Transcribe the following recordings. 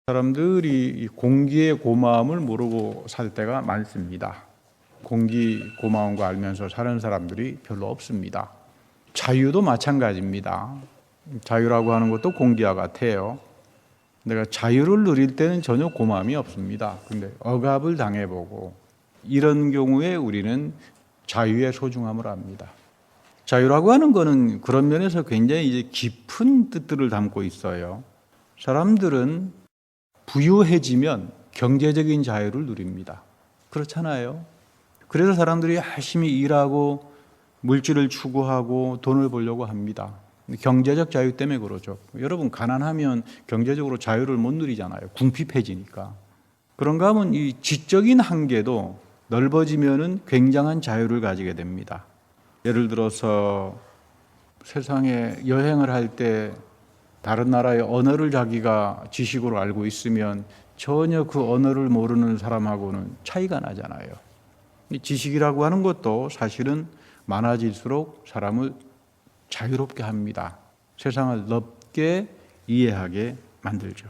사람들이 이 공기의 고마움을 모르고 살 때가 많습니다. 공기 고마운 거 알면서 사는 사람들이 별로 없습니다. 자유도 마찬가지입니다. 자유라고 하는 것도 공기와 같아요. 내가 자유를 누릴 때는 전혀 고마움이 없습니다. 근데 억압을 당해보고 이런 경우에 우리는 자유의 소중함을 압니다. 자유라고 하는 것은 그런 면에서 굉장히 이제 깊은 뜻들을 담고 있어요. 사람들은 부유해지면 경제적인 자유를 누립니다. 그렇잖아요. 그래서 사람들이 열심히 일하고 물질을 추구하고 돈을 벌려고 합니다. 경제적 자유 때문에 그러죠. 여러분 가난하면 경제적으로 자유를 못 누리잖아요. 궁핍해지니까. 그런가 하면 이 지적인 한계도 넓어지면은 굉장한 자유를 가지게 됩니다. 예를 들어서 세상에 여행을 할 때 다른 나라의 언어를 자기가 지식으로 알고 있으면 전혀 그 언어를 모르는 사람하고는 차이가 나잖아요. 지식이라고 하는 것도 사실은 많아질수록 사람을 자유롭게 합니다. 세상을 넓게 이해하게 만들죠.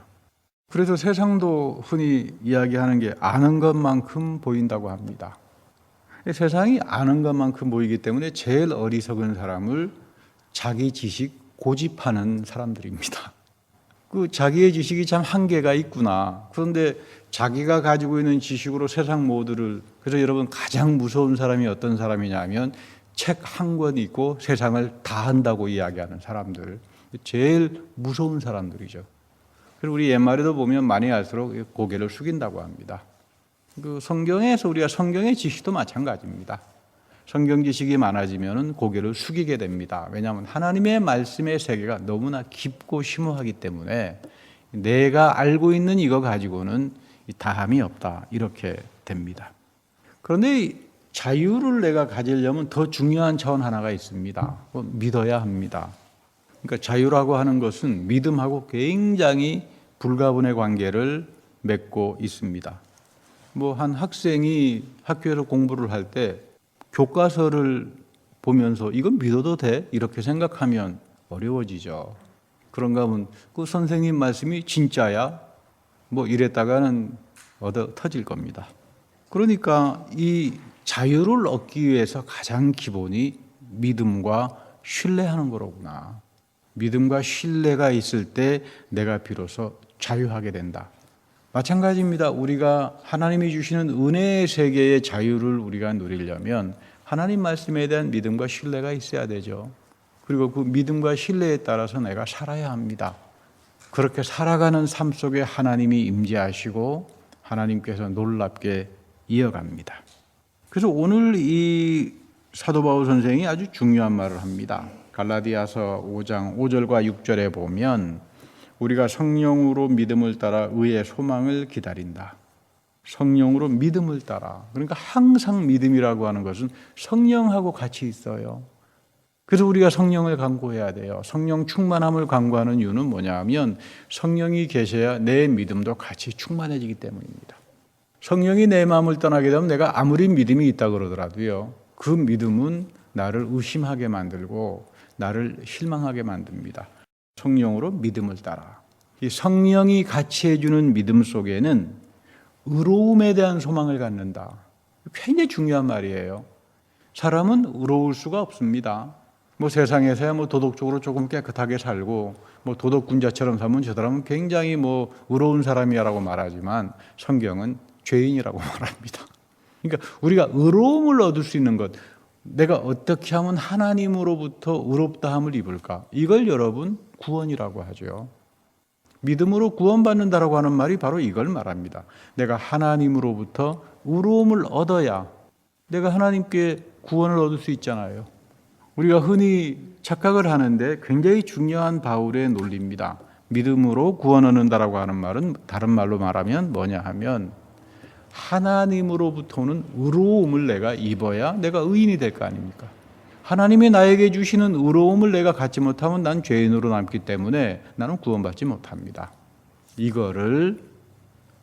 그래서 세상도 흔히 이야기하는 게 아는 것만큼 보인다고 합니다. 세상이 아는 것만큼 보이기 때문에 제일 어리석은 사람을 자기 지식 고집하는 사람들입니다. 그 자기의 지식이 참 한계가 있구나. 그런데 자기가 가지고 있는 지식으로 세상 모두를, 그래서 여러분 가장 무서운 사람이 어떤 사람이냐면 책 한 권 읽고 세상을 다 한다고 이야기하는 사람들. 제일 무서운 사람들이죠. 그리고 우리 옛말에도 보면 많이 할수록 고개를 숙인다고 합니다. 그 성경에서 우리가 성경의 지식도 마찬가지입니다. 성경 지식이 많아지면 고개를 숙이게 됩니다. 왜냐하면 하나님의 말씀의 세계가 너무나 깊고 심오하기 때문에 내가 알고 있는 이거 가지고는 다함이 없다 이렇게 됩니다. 그런데 자유를 내가 가지려면 더 중요한 차원 하나가 있습니다. 믿어야 합니다. 그러니까 자유라고 하는 것은 믿음하고 굉장히 불가분의 관계를 맺고 있습니다. 한 학생이 학교에서 공부를 할 때 교과서를 보면서 이건 믿어도 돼? 이렇게 생각하면 어려워지죠. 그런가 하면 그 선생님 말씀이 진짜야? 이랬다가는 얻어 터질 겁니다. 그러니까 이 자유를 얻기 위해서 가장 기본이 믿음과 신뢰하는 거로구나. 믿음과 신뢰가 있을 때 내가 비로소 자유하게 된다. 마찬가지입니다. 우리가 하나님이 주시는 은혜의 세계의 자유를 우리가 누리려면 하나님 말씀에 대한 믿음과 신뢰가 있어야 되죠. 그리고 그 믿음과 신뢰에 따라서 내가 살아야 합니다. 그렇게 살아가는 삶 속에 하나님이 임재하시고 하나님께서 놀랍게 이어갑니다. 그래서 오늘 이 사도 바울 선생이 아주 중요한 말을 합니다. 갈라디아서 5장 5절과 6절에 보면 우리가 성령으로 믿음을 따라 의의 소망을 기다린다. 성령으로 믿음을 따라. 그러니까 항상 믿음이라고 하는 것은 성령하고 같이 있어요. 그래서 우리가 성령을 간구해야 돼요. 성령 충만함을 간구하는 이유는 뭐냐 하면 성령이 계셔야 내 믿음도 같이 충만해지기 때문입니다. 성령이 내 마음을 떠나게 되면 내가 아무리 믿음이 있다 그러더라도요. 그 믿음은 나를 의심하게 만들고 나를 실망하게 만듭니다. 성령으로 믿음을 따라. 이 성령이 같이 해주는 믿음 속에는 의로움에 대한 소망을 갖는다. 굉장히 중요한 말이에요. 사람은 의로울 수가 없습니다. 세상에서야 도덕적으로 조금 깨끗하게 살고 도덕군자처럼 살면 저 사람은 굉장히 의로운 사람이라고 말하지만 성경은 죄인이라고 말합니다. 그러니까 우리가 의로움을 얻을 수 있는 것, 내가 어떻게 하면 하나님으로부터 의롭다함을 입을까? 이걸 여러분 구원이라고 하죠. 믿음으로 구원받는다라고 하는 말이 바로 이걸 말합니다. 내가 하나님으로부터 의로움을 얻어야 내가 하나님께 구원을 얻을 수 있잖아요. 우리가 흔히 착각을 하는데 굉장히 중요한 바울의 논리입니다. 믿음으로 구원 얻는다라고 하는 말은 다른 말로 말하면 뭐냐 하면 하나님으로부터는 의로움을 내가 입어야 내가 의인이 될 거 아닙니까? 하나님이 나에게 주시는 의로움을 내가 갖지 못하면 난 죄인으로 남기 때문에 나는 구원받지 못합니다. 이거를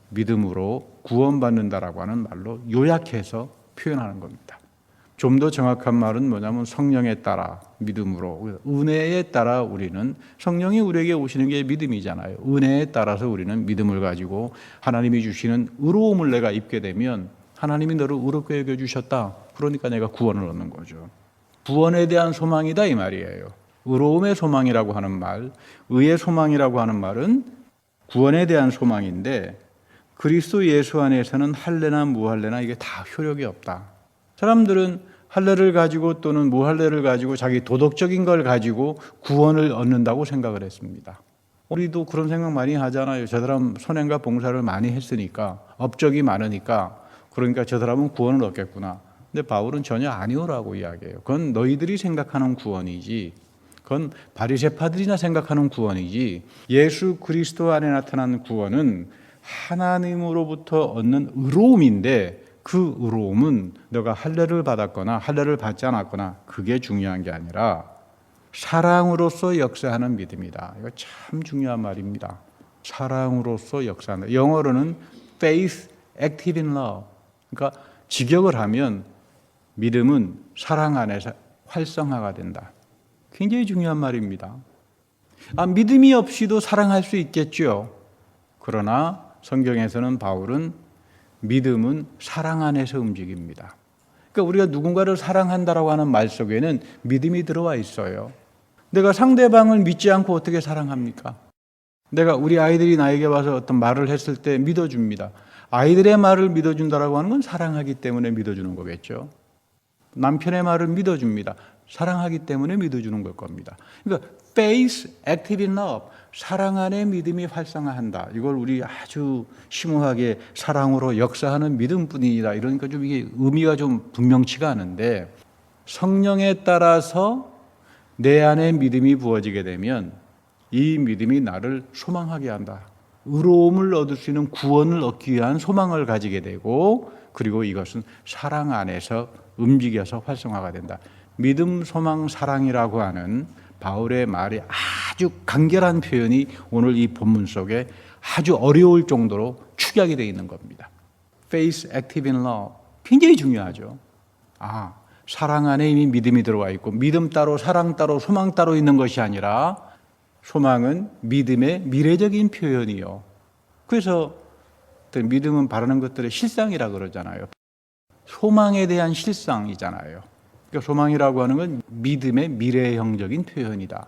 믿음으로 구원받는다라고 하는 말로 요약해서 표현하는 겁니다. 좀 더 정확한 말은 뭐냐면 성령에 따라 믿음으로, 은혜에 따라 우리는, 성령이 우리에게 오시는 게 믿음이잖아요. 은혜에 따라서 우리는 믿음을 가지고 하나님이 주시는 의로움을 내가 입게 되면 하나님이 너를 의롭게 여겨주셨다. 그러니까 내가 구원을 얻는 거죠. 구원에 대한 소망이다 이 말이에요. 의로움의 소망이라고 하는 말, 의의 소망이라고 하는 말은 구원에 대한 소망인데 그리스도 예수 안에서는 할례나 무할례나 이게 다 효력이 없다. 사람들은 할례를 가지고 또는 무할례를 가지고 자기 도덕적인 걸 가지고 구원을 얻는다고 생각을 했습니다. 우리도 그런 생각 많이 하잖아요. 저 사람 선행과 봉사를 많이 했으니까, 업적이 많으니까, 그러니까 저 사람은 구원을 얻겠구나. 근데 바울은 전혀 아니오라고 이야기해요. 그건 너희들이 생각하는 구원이지, 그건 바리새파들이나 생각하는 구원이지, 예수 그리스도 안에 나타난 구원은 하나님으로부터 얻는 의로움인데 그 의로움은 너가 할례를 받았거나 할례를 받지 않았거나 그게 중요한 게 아니라 사랑으로서 역사하는 믿음이다. 이거 참 중요한 말입니다. 사랑으로서 역사한다. 영어로는 faith active in love. 그러니까 직역을 하면 믿음은 사랑 안에서 활성화가 된다. 굉장히 중요한 말입니다. 믿음이 없이도 사랑할 수 있겠죠. 그러나 성경에서는 바울은 믿음은 사랑 안에서 움직입니다. 그러니까 우리가 누군가를 사랑한다라고 하는 말 속에는 믿음이 들어와 있어요. 내가 상대방을 믿지 않고 어떻게 사랑합니까? 내가 우리 아이들이 나에게 와서 어떤 말을 했을 때 믿어줍니다. 아이들의 말을 믿어준다라고 하는 건 사랑하기 때문에 믿어주는 거겠죠. 남편의 말을 믿어줍니다. 사랑하기 때문에 믿어주는 걸 겁니다. 그러니까 faith active in love. 사랑 안에 믿음이 활성화한다. 이걸 우리 아주 심오하게 사랑으로 역사하는 믿음뿐이다. 이러니까 좀 이게 의미가 좀 분명치가 않은데 성령에 따라서 내 안에 믿음이 부어지게 되면 이 믿음이 나를 소망하게 한다. 의로움을 얻을 수 있는 구원을 얻기 위한 소망을 가지게 되고 그리고 이것은 사랑 안에서 움직여서 활성화가 된다. 믿음, 소망, 사랑이라고 하는 바울의 말이 아주 간결한 표현이 오늘 이 본문 속에 아주 어려울 정도로 축약이 되어 있는 겁니다. Faith active in love. 굉장히 중요하죠. 사랑 안에 이미 믿음이 들어와 있고 믿음 따로 사랑 따로 소망 따로 있는 것이 아니라 소망은 믿음의 미래적인 표현이요. 그래서 믿음은 바라는 것들의 실상이라 그러잖아요. 소망에 대한 실상이잖아요. 그러니까 소망이라고 하는 건 믿음의 미래형적인 표현이다.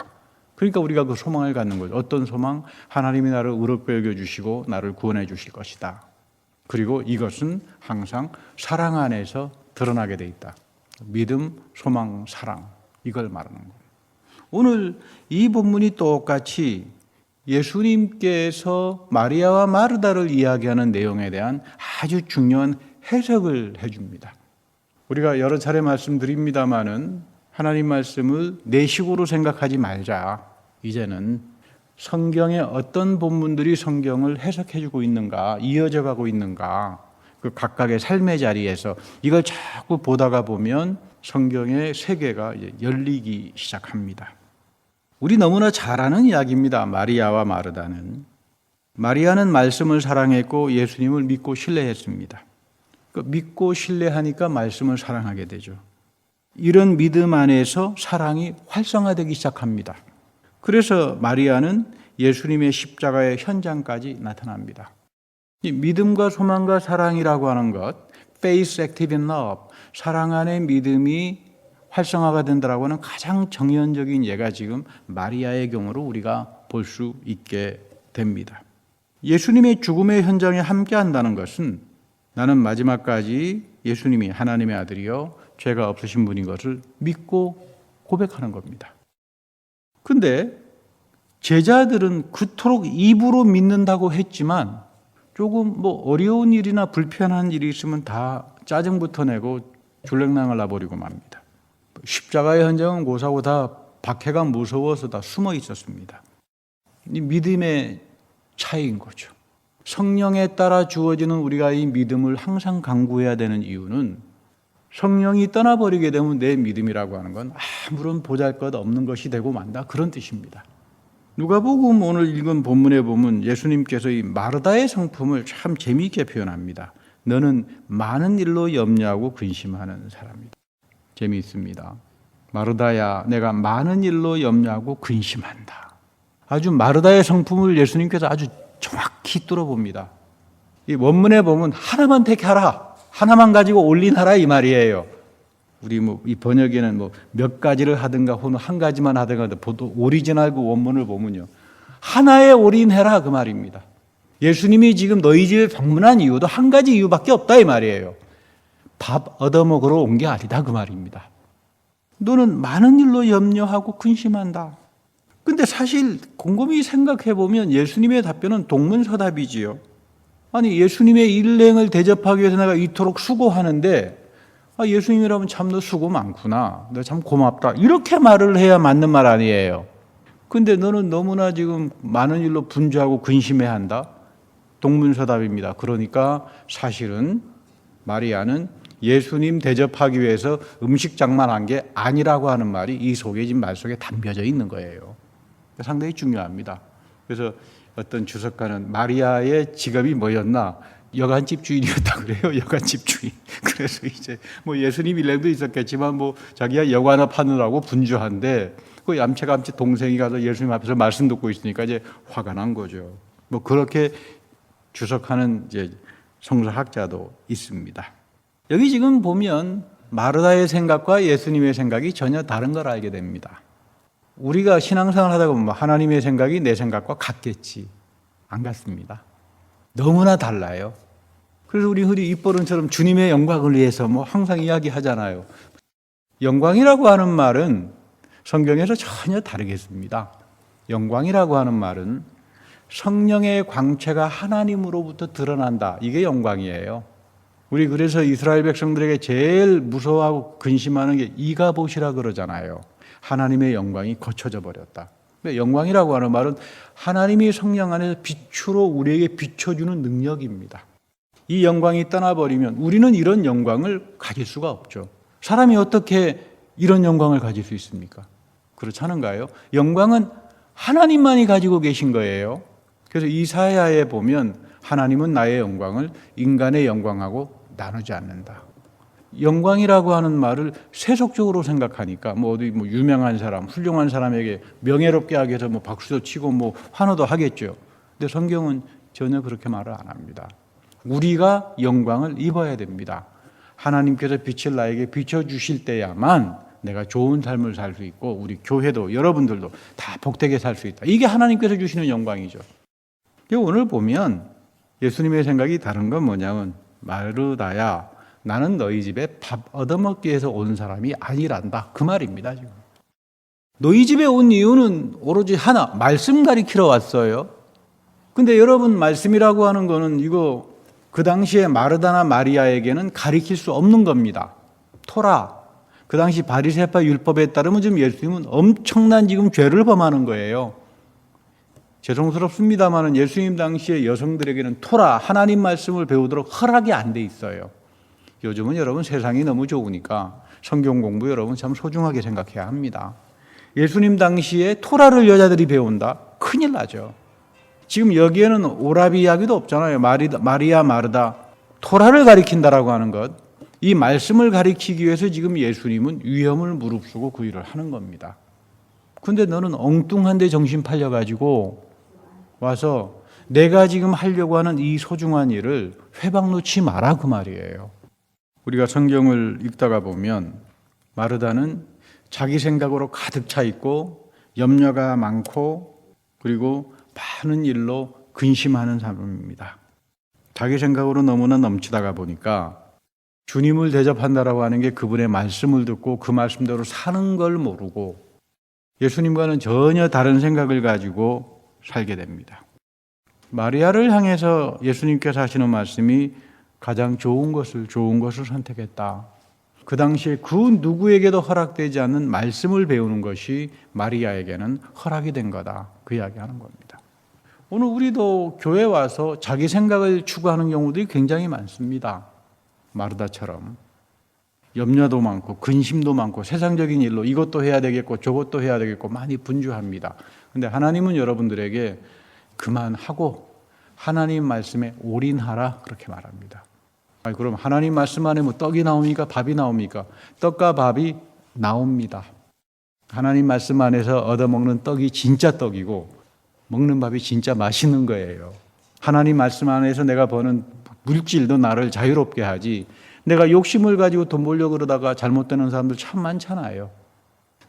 그러니까 우리가 그 소망을 갖는 거죠. 어떤 소망? 하나님이 나를 의롭게 여겨주시고 나를 구원해 주실 것이다. 그리고 이것은 항상 사랑 안에서 드러나게 돼 있다. 믿음, 소망, 사랑 이걸 말하는 거예요. 오늘 이 본문이 똑같이 예수님께서 마리아와 마르다를 이야기하는 내용에 대한 아주 중요한 해석을 해줍니다. 우리가 여러 차례 말씀드립니다마는 하나님 말씀을 내 식으로 생각하지 말자. 이제는 성경의 어떤 본문들이 성경을 해석해주고 있는가, 이어져 가고 있는가, 그 각각의 삶의 자리에서 이걸 자꾸 보다가 보면 성경의 세계가 이제 열리기 시작합니다. 우리 너무나 잘 아는 이야기입니다. 마리아와 마르다는. 마리아는 말씀을 사랑했고 예수님을 믿고 신뢰했습니다. 믿고 신뢰하니까 말씀을 사랑하게 되죠. 이런 믿음 안에서 사랑이 활성화되기 시작합니다. 그래서 마리아는 예수님의 십자가의 현장까지 나타납니다. 이 믿음과 소망과 사랑이라고 하는 것, faith active in love, 사랑 안에 믿음이 활성화가 된다라고 하는 가장 정연적인 예가 지금 마리아의 경우로 우리가 볼 수 있게 됩니다. 예수님의 죽음의 현장에 함께 한다는 것은 나는 마지막까지 예수님이 하나님의 아들이요 죄가 없으신 분인 것을 믿고 고백하는 겁니다. 그런데 제자들은 그토록 입으로 믿는다고 했지만 조금 어려운 일이나 불편한 일이 있으면 다 짜증부터 내고 줄랭랑을 놔버리고 맙니다. 십자가의 현장은 고사고 다 박해가 무서워서 다 숨어 있었습니다. 이 믿음의 차이인 거죠. 성령에 따라 주어지는 우리가 이 믿음을 항상 강구해야 되는 이유는 성령이 떠나버리게 되면 내 믿음이라고 하는 건 아무런 보잘것없는 것이 되고 만다 그런 뜻입니다. 누가복음 오늘 읽은 본문에 보면 예수님께서 이 마르다의 성품을 참 재미있게 표현합니다. 너는 많은 일로 염려하고 근심하는 사람이다. 재미있습니다. 마르다야, 내가 많은 일로 염려하고 근심한다. 아주 마르다의 성품을 예수님께서 아주 정확히 뚫어봅니다. 이 원문에 보면 하나만 택하라, 하나만 가지고 올인하라 이 말이에요. 우리 이 번역에는 몇 가지를 하든가 혹은 한 가지만 하든가 보통 오리지널 그 원문을 보면요, 하나에 올인해라 그 말입니다. 예수님이 지금 너희 집에 방문한 이유도 한 가지 이유밖에 없다 이 말이에요. 밥 얻어먹으러 온 게 아니다 그 말입니다. 너는 많은 일로 염려하고 근심한다. 근데 사실 곰곰이 생각해 보면 예수님의 답변은 동문서답이지요. 아니, 예수님의 일행을 대접하기 위해서 내가 이토록 수고하는데, 예수님이라면 참 너 수고 많구나, 너 참 고맙다, 이렇게 말을 해야 맞는 말 아니에요. 근데 너는 너무나 지금 많은 일로 분주하고 근심해야 한다. 동문서답입니다. 그러니까 사실은 마리아는 예수님 대접하기 위해서 음식장만 한 게 아니라고 하는 말이 이 속에 지금 말 속에 담겨져 있는 거예요. 상당히 중요합니다. 그래서 어떤 주석가는 마리아의 직업이 뭐였나? 여간집 주인이었다 그래요. 여간집 주인. 그래서 이제 예수님 일행도 있었겠지만 자기가 여관업 하느라고 분주한데 그 얌체감치 동생이 가서 예수님 앞에서 말씀 듣고 있으니까 이제 화가 난 거죠. 그렇게 주석하는 이제 성서학자도 있습니다. 여기 지금 보면 마르다의 생각과 예수님의 생각이 전혀 다른 걸 알게 됩니다. 우리가 신앙생활 하다 보면 하나님의 생각이 내 생각과 같겠지. 안 같습니다. 너무나 달라요. 그래서 우리 흔히 입버릇처럼 주님의 영광을 위해서 항상 이야기하잖아요. 영광이라고 하는 말은 성경에서 전혀 다르겠습니다. 영광이라고 하는 말은 성령의 광채가 하나님으로부터 드러난다. 이게 영광이에요. 우리 그래서 이스라엘 백성들에게 제일 무서워하고 근심하는 게 이가봇이라 그러잖아요. 하나님의 영광이 거쳐져 버렸다. 영광이라고 하는 말은 하나님이 성령 안에서 빛으로 우리에게 비춰주는 능력입니다. 이 영광이 떠나버리면 우리는 이런 영광을 가질 수가 없죠. 사람이 어떻게 이런 영광을 가질 수 있습니까? 그렇지 않은가요? 영광은 하나님만이 가지고 계신 거예요. 그래서 이사야에 보면 하나님은 나의 영광을 인간의 영광하고 나누지 않는다. 영광이라고 하는 말을 세속적으로 생각하니까 어디 유명한 사람, 훌륭한 사람에게 명예롭게 하기 위해서 박수도 치고 환호도 하겠죠. 근데 성경은 전혀 그렇게 말을 안 합니다. 우리가 영광을 입어야 됩니다. 하나님께서 빛을 나에게 비춰주실 때야만 내가 좋은 삶을 살 수 있고 우리 교회도 여러분들도 다 복되게 살 수 있다. 이게 하나님께서 주시는 영광이죠. 오늘 보면 예수님의 생각이 다른 건 뭐냐면 마르다야, 나는 너희 집에 밥 얻어먹기 위해서 온 사람이 아니란다. 그 말입니다. 지금. 너희 집에 온 이유는 오로지 하나, 말씀 가리키러 왔어요. 근데 여러분, 말씀이라고 하는 거는 이거 그 당시에 마르다나 마리아에게는 가리킬 수 없는 겁니다. 토라, 그 당시 바리새파 율법에 따르면 지금 예수님은 엄청난 지금 죄를 범하는 거예요. 죄송스럽습니다만 예수님 당시에 여성들에게는 토라, 하나님 말씀을 배우도록 허락이 안 돼 있어요. 요즘은 여러분 세상이 너무 좋으니까 성경 공부 여러분 참 소중하게 생각해야 합니다. 예수님 당시에 토라를 여자들이 배운다? 큰일 나죠. 지금 여기에는 오라비 이야기도 없잖아요. 마리아 마르다, 토라를 가리킨다라고 하는 것, 이 말씀을 가리키기 위해서 지금 예수님은 위험을 무릅쓰고 그 일을 하는 겁니다. 근데 너는 엉뚱한데 정신 팔려가지고 와서 내가 지금 하려고 하는 이 소중한 일을 회방 놓지 마라 그 말이에요. 우리가 성경을 읽다가 보면 마르다는 자기 생각으로 가득 차 있고 염려가 많고 그리고 많은 일로 근심하는 사람입니다. 자기 생각으로 너무나 넘치다가 보니까 주님을 대접한다라고 하는 게 그분의 말씀을 듣고 그 말씀대로 사는 걸 모르고 예수님과는 전혀 다른 생각을 가지고 살게 됩니다. 마리아를 향해서 예수님께서 하시는 말씀이 가장 좋은 것을 선택했다. 그 당시에 그 누구에게도 허락되지 않는 말씀을 배우는 것이 마리아에게는 허락이 된 거다. 그 이야기하는 겁니다. 오늘 우리도 교회 와서 자기 생각을 추구하는 경우들이 굉장히 많습니다. 마르다처럼 염려도 많고 근심도 많고 세상적인 일로 이것도 해야 되겠고 저것도 해야 되겠고 많이 분주합니다. 그런데 하나님은 여러분들에게 그만하고 하나님 말씀에 올인하라 그렇게 말합니다. 그럼 하나님 말씀 안에 뭐 떡이 나옵니까? 밥이 나옵니까? 떡과 밥이 나옵니다. 하나님 말씀 안에서 얻어먹는 떡이 진짜 떡이고 먹는 밥이 진짜 맛있는 거예요. 하나님 말씀 안에서 내가 버는 물질도 나를 자유롭게 하지, 내가 욕심을 가지고 돈 벌려고 그러다가 잘못되는 사람들 참 많잖아요.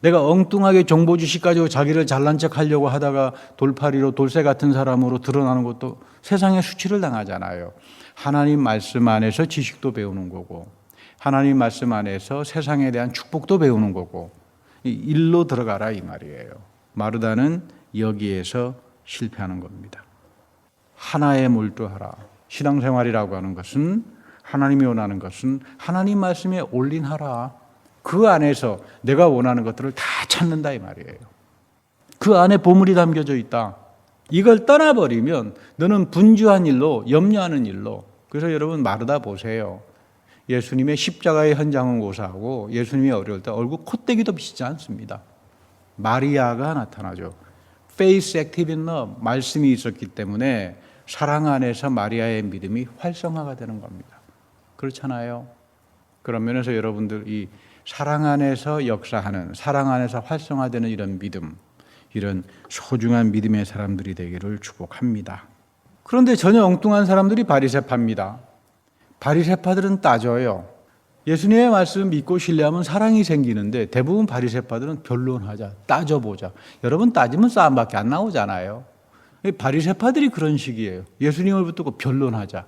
내가 엉뚱하게 정보 지식 가지고 자기를 잘난 척 하려고 하다가 돌팔이로 돌쇠 같은 사람으로 드러나는 것도 세상에 수치를 당하잖아요. 하나님 말씀 안에서 지식도 배우는 거고, 하나님 말씀 안에서 세상에 대한 축복도 배우는 거고, 일로 들어가라 이 말이에요. 마르다는 여기에서 실패하는 겁니다. 하나에 몰두하라. 신앙생활이라고 하는 것은, 하나님이 원하는 것은 하나님 말씀에 올인하라. 그 안에서 내가 원하는 것들을 다 찾는다 이 말이에요. 그 안에 보물이 담겨져 있다. 이걸 떠나버리면 너는 분주한 일로, 염려하는 일로. 그래서 여러분 마르다 보세요. 예수님의 십자가의 현장은 고사하고 예수님이 어려울 때 얼굴 콧대기도 비치지 않습니다. 마리아가 나타나죠. Faith active in love, 말씀이 있었기 때문에 사랑 안에서 마리아의 믿음이 활성화가 되는 겁니다. 그렇잖아요. 그런 면에서 여러분들 이 사랑 안에서 역사하는, 사랑 안에서 활성화되는 이런 믿음, 이런 소중한 믿음의 사람들이 되기를 축복합니다. 그런데 전혀 엉뚱한 사람들이 바리새파입니다. 바리새파들은 따져요. 예수님의 말씀 믿고 신뢰하면 사랑이 생기는데 대부분 바리새파들은 변론하자, 따져보자. 여러분 따지면 싸움밖에 안 나오잖아요. 바리새파들이 그런 식이에요. 예수님을 붙들고 변론하자.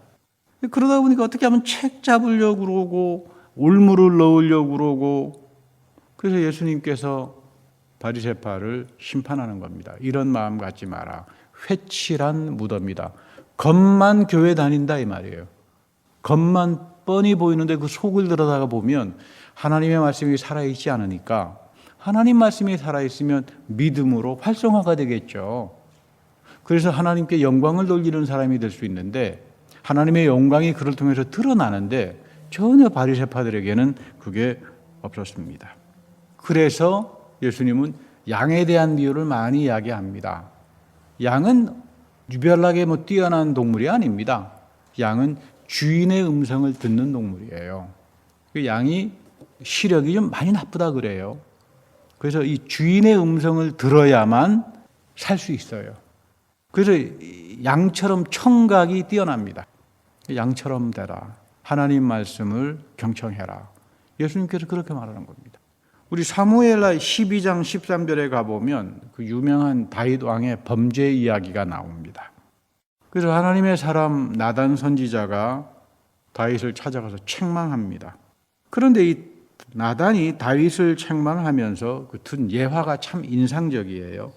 그러다 보니까 어떻게 하면 책 잡으려고 그러고 올무를 넣으려고 그러고, 그래서 예수님께서 바리새파를 심판하는 겁니다. 이런 마음 갖지 마라. 회칠한 무덤이다. 겉만 교회 다닌다 이 말이에요. 겉만 뻔히 보이는데 그 속을 들여다가 보면 하나님의 말씀이 살아있지 않으니까, 하나님 말씀이 살아있으면 믿음으로 활성화가 되겠죠. 그래서 하나님께 영광을 돌리는 사람이 될 수 있는데, 하나님의 영광이 그를 통해서 드러나는데 전혀 바리새파들에게는 그게 없었습니다. 그래서 예수님은 양에 대한 비유를 많이 이야기합니다. 양은 유별나게 뛰어난 동물이 아닙니다. 양은 주인의 음성을 듣는 동물이에요. 그 양이 시력이 좀 많이 나쁘다 그래요. 그래서 이 주인의 음성을 들어야만 살 수 있어요. 그래서 양처럼 청각이 뛰어납니다. 양처럼 되라. 하나님 말씀을 경청해라. 예수님께서 그렇게 말하는 겁니다. 우리 사무엘하 12장 13절에 가보면 그 유명한 다윗 왕의 범죄 이야기가 나옵니다. 그래서 하나님의 사람 나단 선지자가 다윗을 찾아가서 책망합니다. 그런데 이 나단이 다윗을 책망하면서 그 든 예화가 참 인상적이에요.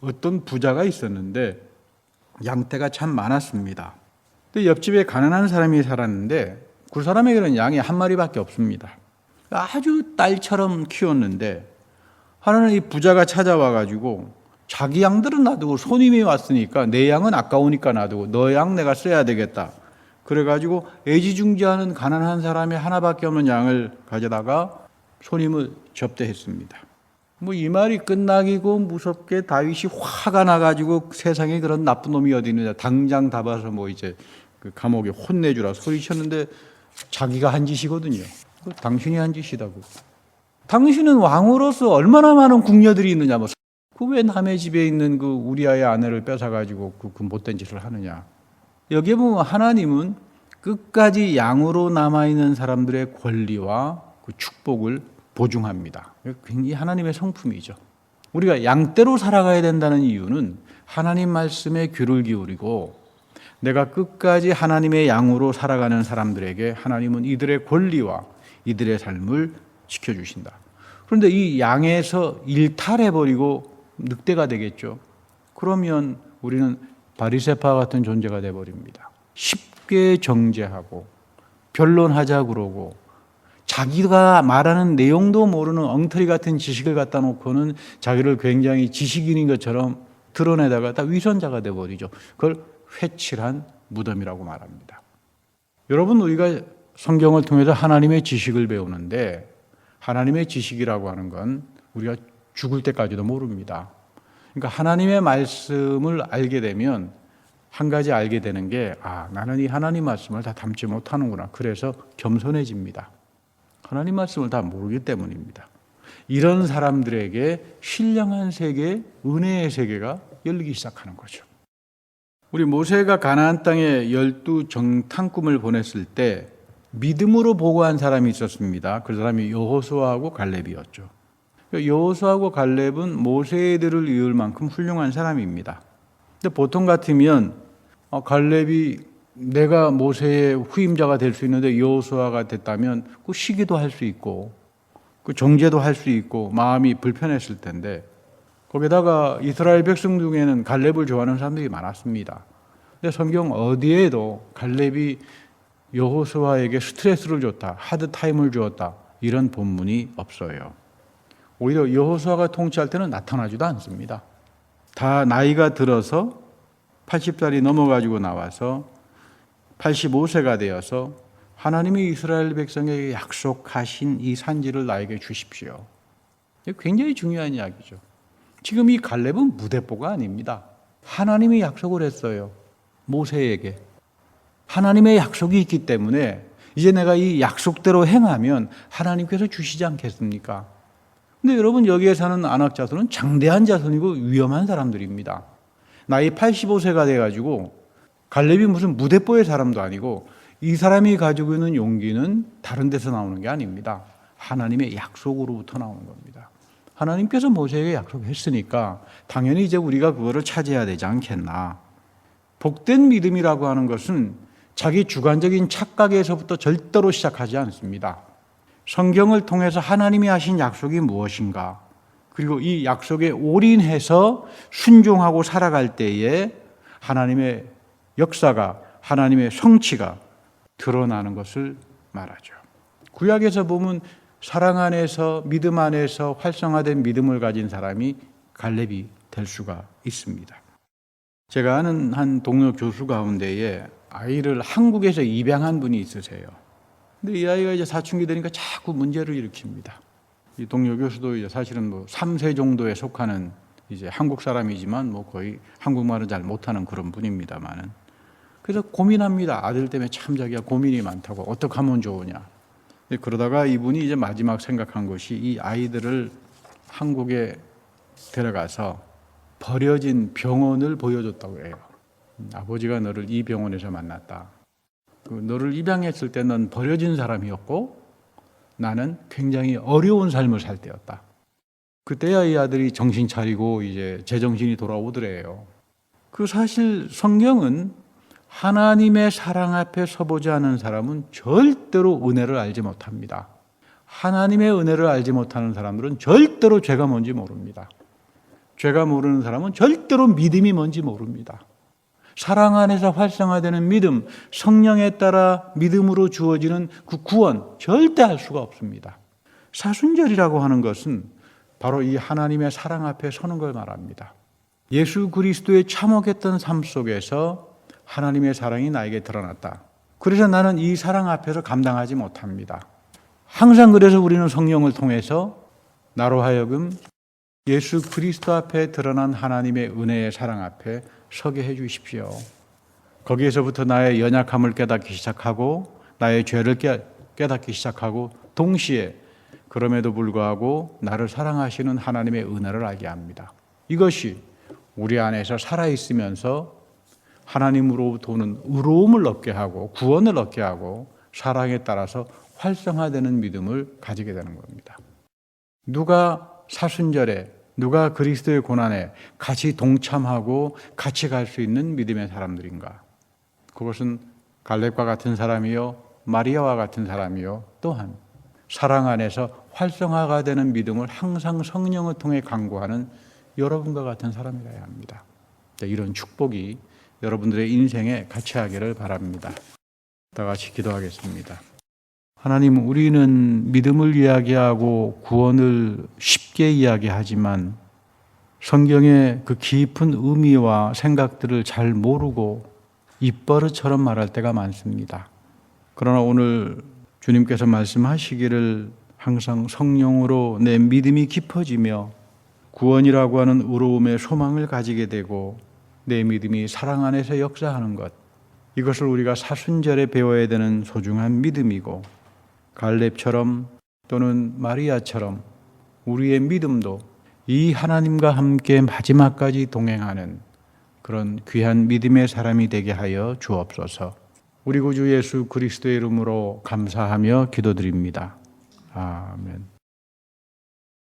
어떤 부자가 있었는데 양떼가 참 많았습니다. 근데 옆집에 가난한 사람이 살았는데 그 사람에게는 양이 한 마리밖에 없습니다. 아주 딸처럼 키웠는데 하나는 이 부자가 찾아와 가지고 자기 양들은 놔두고 손님이 왔으니까 내 양은 아까우니까 놔두고 너 양 내가 써야 되겠다. 그래가지고 애지중지하는 가난한 사람이 하나밖에 없는 양을 가져다가 손님을 접대했습니다. 이 말이 끝나기고 무섭게 다윗이 화가 나가지고 세상에 그런 나쁜 놈이 어디 있느냐, 당장 잡아서 이제 그 감옥에 혼내주라 소리쳤는데 자기가 한 짓이거든요. 당신이 한 짓이다고. 당신은 왕으로서 얼마나 많은 궁녀들이 있느냐. 그 왜 남의 집에 있는 그 우리아의 아내를 뺏어가지고 그 못된 짓을 하느냐. 여기에 보면 하나님은 끝까지 양으로 남아있는 사람들의 권리와 그 축복을 보증합니다. 굉장히 하나님의 성품이죠. 우리가 양떼로 살아가야 된다는 이유는 하나님 말씀에 귀를 기울이고 내가 끝까지 하나님의 양으로 살아가는 사람들에게 하나님은 이들의 권리와 이들의 삶을 지켜주신다. 그런데 이 양에서 일탈해버리고 늑대가 되겠죠. 그러면 우리는 바리새파 같은 존재가 되어버립니다. 쉽게 정죄하고 변론하자 그러고 자기가 말하는 내용도 모르는 엉터리 같은 지식을 갖다 놓고는 자기를 굉장히 지식인인 것처럼 드러내다가 다 위선자가 되어버리죠. 그걸 회칠한 무덤이라고 말합니다. 여러분, 우리가 성경을 통해서 하나님의 지식을 배우는데 하나님의 지식이라고 하는 건 우리가 죽을 때까지도 모릅니다. 그러니까 하나님의 말씀을 알게 되면 한 가지 알게 되는 게 나는 이 하나님 말씀을 다 담지 못하는구나. 그래서 겸손해집니다. 하나님 말씀을 다 모르기 때문입니다. 이런 사람들에게 신령한 세계, 은혜의 세계가 열리기 시작하는 거죠. 우리 모세가 가나안 땅에 12 정탐꾼을 보냈을 때 믿음으로 보고한 사람이 있었습니다. 그 사람이 여호수아하고 갈렙이었죠. 여호수아하고 갈렙은 모세들을 이을 만큼 훌륭한 사람입니다. 근데 보통 같으면 갈렙이 내가 모세의 후임자가 될 수 있는데 여호수아가 됐다면 그 시기도 할 수 있고 그 정죄도 할 수 있고 마음이 불편했을 텐데, 거기다가 이스라엘 백성 중에는 갈렙을 좋아하는 사람들이 많았습니다. 근데 성경 어디에도 갈렙이 여호수아에게 스트레스를 줬다, 하드 타임을 주었다, 이런 본문이 없어요. 오히려 여호수아가 통치할 때는 나타나지도 않습니다. 다 나이가 들어서 80살이 넘어가지고 나와서 85세가 되어서 하나님이 이스라엘 백성에게 약속하신 이 산지를 나에게 주십시오. 굉장히 중요한 이야기죠. 지금 이 갈렙은 무대뽀가 아닙니다. 하나님이 약속을 했어요. 모세에게. 하나님의 약속이 있기 때문에 이제 내가 이 약속대로 행하면 하나님께서 주시지 않겠습니까? 근데 여러분, 여기에 사는 안악 자손은 장대한 자손이고 위험한 사람들입니다. 나이 85세가 돼가지고 갈렙이 무슨 무대뽀의 사람도 아니고, 이 사람이 가지고 있는 용기는 다른 데서 나오는 게 아닙니다. 하나님의 약속으로부터 나오는 겁니다. 하나님께서 모세에게 약속했으니까 당연히 이제 우리가 그거를 차지해야 되지 않겠나. 복된 믿음이라고 하는 것은 자기 주관적인 착각에서부터 절대로 시작하지 않습니다. 성경을 통해서 하나님이 하신 약속이 무엇인가, 그리고 이 약속에 올인해서 순종하고 살아갈 때에 하나님의 역사가, 하나님의 성취가 드러나는 것을 말하죠. 구약에서 보면 사랑 안에서, 믿음 안에서 활성화된 믿음을 가진 사람이 갈렙이 될 수가 있습니다. 제가 아는 한 동료 교수 가운데에 아이를 한국에서 입양한 분이 있으세요. 근데 이 아이가 이제 사춘기 되니까 자꾸 문제를 일으킵니다. 이 동료 교수도 이제 사실은 3세 정도에 속하는 이제 한국 사람이지만 거의 한국말은 잘 못하는 그런 분입니다만은. 그래서 고민합니다. 아들 때문에 참 자기가 고민이 많다고, 어떻게 하면 좋으냐. 그러다가 이분이 이제 마지막 생각한 것이 이 아이들을 한국에 데려가서 버려진 병원을 보여줬다고 해요. 아버지가 너를 이 병원에서 만났다. 너를 입양했을 때 넌 버려진 사람이었고 나는 굉장히 어려운 삶을 살 때였다. 그때야 이 아들이 정신 차리고 이제 제정신이 돌아오더래요. 사실 성경은 하나님의 사랑 앞에 서보지 않은 사람은 절대로 은혜를 알지 못합니다. 하나님의 은혜를 알지 못하는 사람들은 절대로 죄가 뭔지 모릅니다. 죄가 모르는 사람은 절대로 믿음이 뭔지 모릅니다. 사랑 안에서 활성화되는 믿음, 성령에 따라 믿음으로 주어지는 그 구원, 절대 알 수가 없습니다. 사순절이라고 하는 것은 바로 이 하나님의 사랑 앞에 서는 걸 말합니다. 예수 그리스도의 참혹했던 삶 속에서 하나님의 사랑이 나에게 드러났다. 그래서 나는 이 사랑 앞에서 감당하지 못합니다. 항상 그래서 우리는 성령을 통해서 나로 하여금 예수 그리스도 앞에 드러난 하나님의 은혜의 사랑 앞에 서게 해 주십시오. 거기에서부터 나의 연약함을 깨닫기 시작하고 나의 죄를 깨닫기 시작하고, 동시에 그럼에도 불구하고 나를 사랑하시는 하나님의 은혜를 알게 합니다. 이것이 우리 안에서 살아있으면서 하나님으로부터 오는 의로움을 얻게 하고 구원을 얻게 하고 사랑에 따라서 활성화되는 믿음을 가지게 되는 겁니다. 누가 사순절에, 누가 그리스도의 고난에 같이 동참하고 같이 갈 수 있는 믿음의 사람들인가? 그것은 갈렙과 같은 사람이요, 마리아와 같은 사람이요, 또한 사랑 안에서 활성화가 되는 믿음을 항상 성령을 통해 강구하는 여러분과 같은 사람이라야 합니다. 이런 축복이 여러분들의 인생에 같이 하기를 바랍니다. 다 같이 기도하겠습니다. 하나님, 우리는 믿음을 이야기하고 구원을 쉽게 이야기하지만 성경의 그 깊은 의미와 생각들을 잘 모르고 입버릇처럼 말할 때가 많습니다. 그러나 오늘 주님께서 말씀하시기를 항상 성령으로 내 믿음이 깊어지며 구원이라고 하는 의로움의 소망을 가지게 되고 내 믿음이 사랑 안에서 역사하는 것, 이것을 우리가 사순절에 배워야 되는 소중한 믿음이고, 갈렙처럼 또는 마리아처럼 우리의 믿음도 이 하나님과 함께 마지막까지 동행하는 그런 귀한 믿음의 사람이 되게 하여 주옵소서. 우리 구주 예수 그리스도의 이름으로 감사하며 기도드립니다. 아멘.